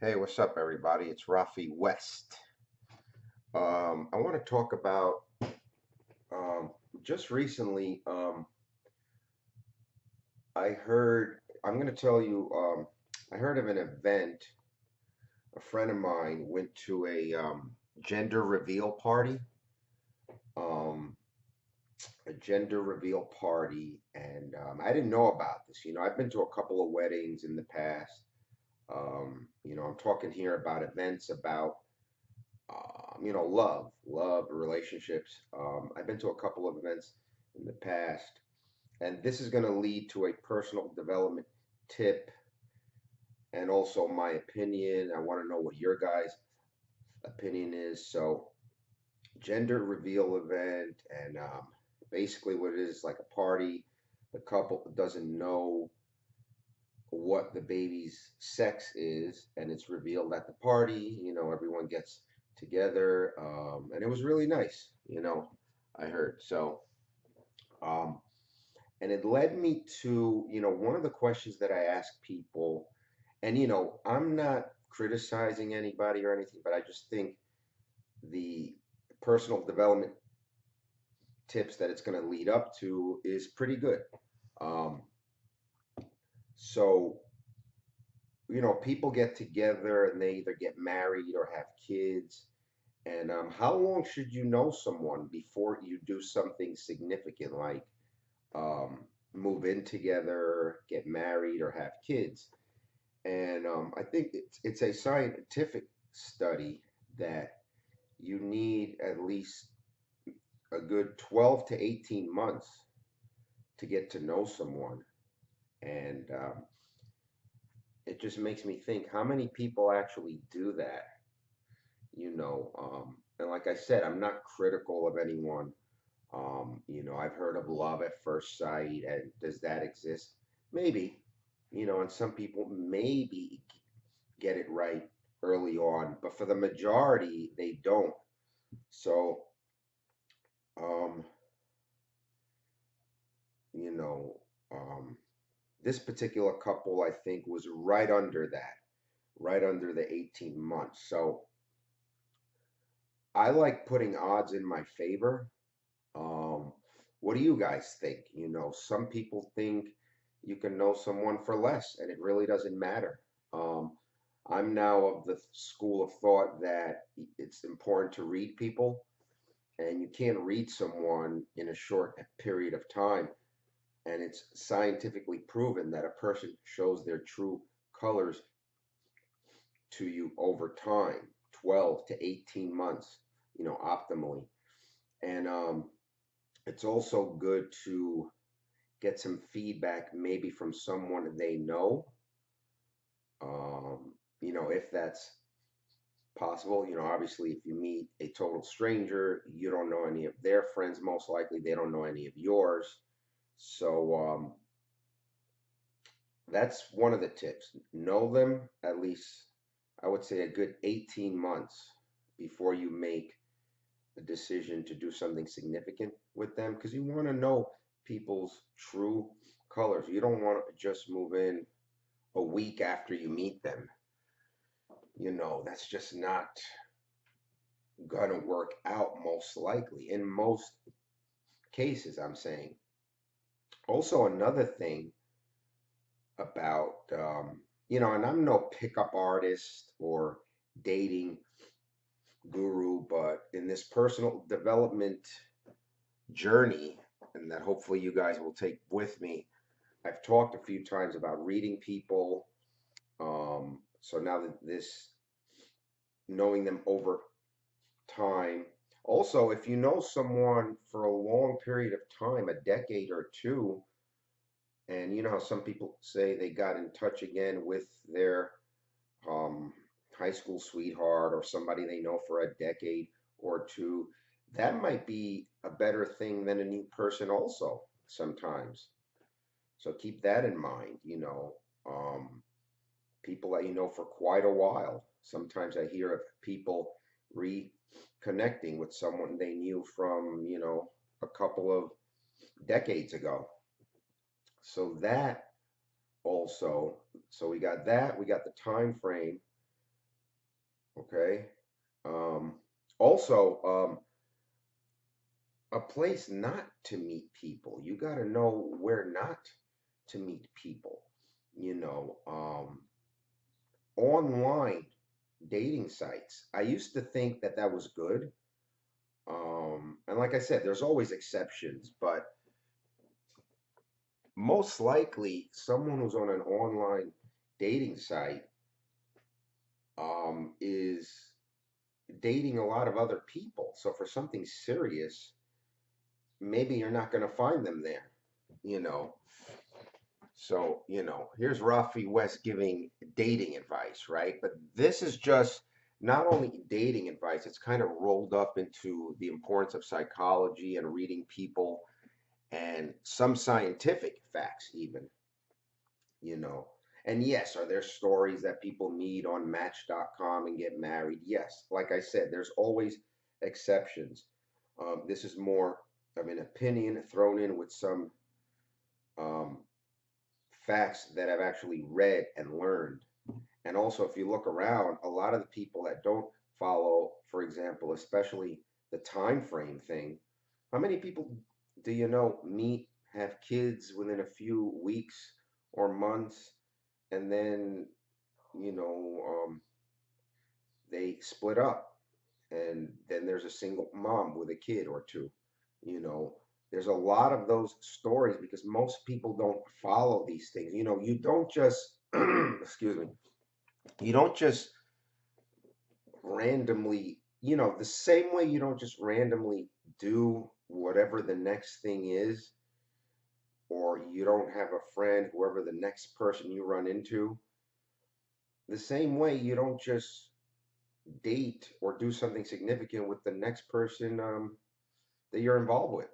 Hey, what's up, everybody? It's Rafi West. I want to talk about um, just recently. I heard. I'm going to tell you. I heard of an event. A friend of mine went to a gender reveal party. Um, a gender reveal party, and I didn't know about this. I've been to a couple of weddings in the past. I'm talking here about events about love, relationships. I've been to a couple of events in the past, and this is going to lead to a personal development tip and also my opinion. I want to know what your guys' opinion is. So, gender reveal event, and basically what it is like a party. The couple doesn't know what the baby's sex is, and it's revealed at the party. Everyone gets together, and it was really nice. I heard so. Um, and it led me to, one of the questions that I ask people, and I'm not criticizing anybody or anything, but I just think the personal development tips that it's going to lead up to is pretty good. Um, so people get together and they either get married or have kids. And how long should you know someone before you do something significant like um, move in together, get married, or have kids? And I think it's a scientific study that you need at least a good 12 to 18 months to get to know someone. And it just makes me think how many people actually do that, and like I said, I'm not critical of anyone. I've heard of love at first sight, and does that exist? Maybe, and some people maybe get it right early on, but for the majority, they don't. So, um, you know, um, this particular couple, I think, was right under the 18 months. So I like putting odds in my favor. Um, what do you guys think? Some people think you can know someone for less, and it really doesn't matter. Um, I'm now of the school of thought that it's important to read people, and you can't read someone in a short period of time. And it's scientifically proven that a person shows their true colors to you over time, 12 to 18 months, optimally. And it's also good to get some feedback maybe from someone they know, if that's possible. Obviously, if you meet a total stranger, you don't know any of their friends, most likely they don't know any of yours. So that's one of the tips. Know them at least, I would say, a good 18 months before you make a decision to do something significant with them because you want to know people's true colors. You don't want to just move in a week after you meet them. That's just not going to work out most likely in most cases, I'm saying. Also, another thing about, and I'm no pickup artist or dating guru, but in this personal development journey, and that hopefully you guys will take with me, I've talked a few times about reading people. So now that this, knowing them over time. Also, if you know someone for a long period of time, a decade or two, and you know how some people say they got in touch again with their um, high school sweetheart or somebody they know for a decade or two, that might be a better thing than a new person, also, sometimes. So keep that in mind, people that you know for quite a while. Sometimes I hear of people reconnecting with someone they knew from, a couple of decades ago. So that also, so we got that, we got the time frame, Okay. Um, Also, a place not to meet people. You got to know where not to meet people. You know, online dating sites. I used to think that that was good. And like I said, there's always exceptions, but most likely someone who's on an online dating site is dating a lot of other people. So for something serious, maybe you're not going to find them there, you know. So, here's Rafi West giving dating advice, right? But this is just not only dating advice, it's kind of rolled up into the importance of psychology and reading people and some scientific facts, even, you know. And yes, are there stories that people meet on Match.com and get married? Yes. Like I said, there's always exceptions. This is more of an opinion thrown in with some um, facts that I've actually read and learned. And also, if you look around, a lot of the people that don't follow, for example, especially the time frame thing, how many people do you know meet, have kids within a few weeks or months, and then, you know, they split up, and then there's a single mom with a kid or two, you know. There's a lot of those stories because most people don't follow these things. You don't just, excuse me, you don't just randomly, the same way you don't just randomly do whatever the next thing is, or you don't have a friend, whoever the next person you run into, the same way you don't just date or do something significant with the next person that you're involved with.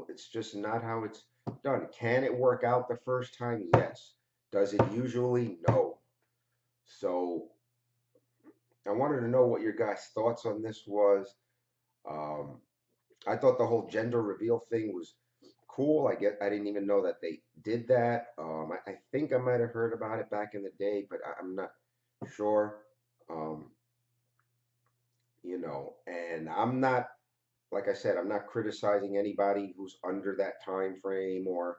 It's just not how it's done. Can it work out the first time? Yes. Does it usually? No. So I wanted to know what your guys' thoughts on this was. Um, I thought the whole gender reveal thing was cool. I didn't even know that they did that. I think I might have heard about it back in the day, but I'm not sure. Um, and I'm not, like I said, I'm not criticizing anybody who's under that time frame or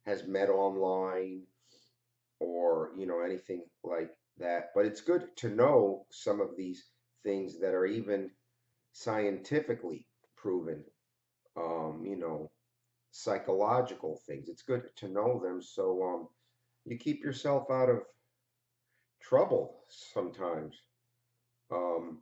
has met online or, anything like that. But it's good to know some of these things that are even scientifically proven, psychological things. It's good to know them so you keep yourself out of trouble sometimes. Um,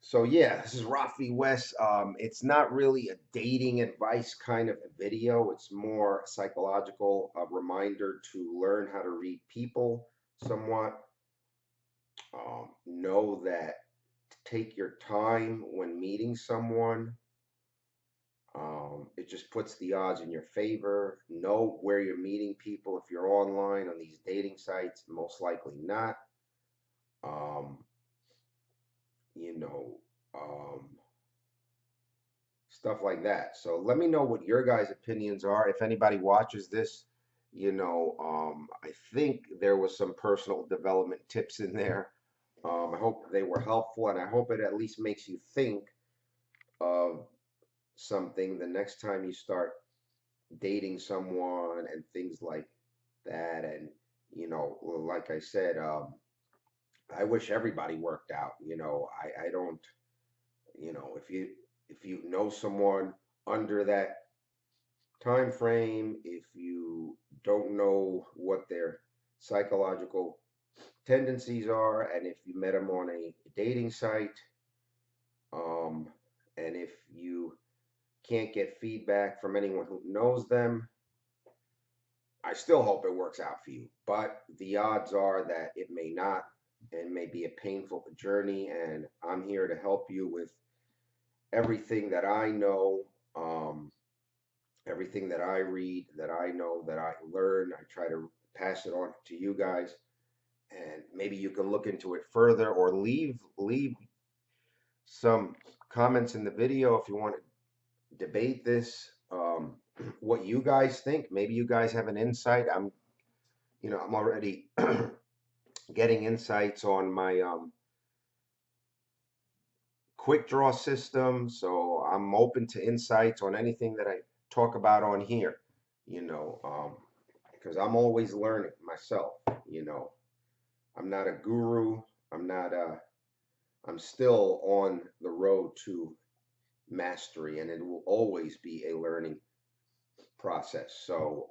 So yeah, this is Rafi West. It's not really a dating advice kind of a video. It's more psychological, a reminder to learn how to read people somewhat. Know that take your time when meeting someone. It just puts the odds in your favor. Know where you're meeting people. If you're online on these dating sites, most likely not. Um, you know, um, Stuff like that. So let me know what your guys' opinions are. If anybody watches this, I think there was some personal development tips in there. I hope they were helpful, and I hope it at least makes you think of something the next time you start dating someone and things like that. And like I said, I wish everybody worked out. I don't. If you know someone under that time frame, if you don't know what their psychological tendencies are, and if you met them on a dating site, um, and if you can't get feedback from anyone who knows them, I still hope it works out for you. But the odds are that it may not and may be a painful journey, and I'm here to help you with everything that I know. Everything that I read, that I know, that I learn, I try to pass it on to you guys, and maybe you can look into it further or leave some comments in the video if you want to debate this. What you guys think? Maybe you guys have an insight. I'm already getting insights on my quick draw system. So I'm open to insights on anything that I talk about on here, you know, because I'm always learning myself, you know. I'm not a guru. I'm not a, I'm still on the road to mastery, and it will always be a learning process. So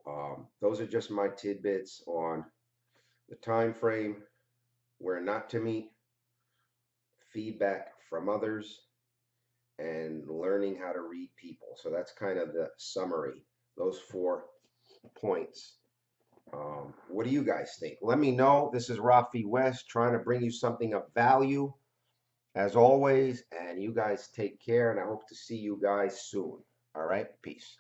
those are just my tidbits on the time frame, where not to meet, feedback from others, and learning how to read people. So that's kind of the summary, those 4 points. What do you guys think? Let me know. This is Rafi West trying to bring you something of value as always. And you guys take care, and I hope to see you guys soon. All right, peace.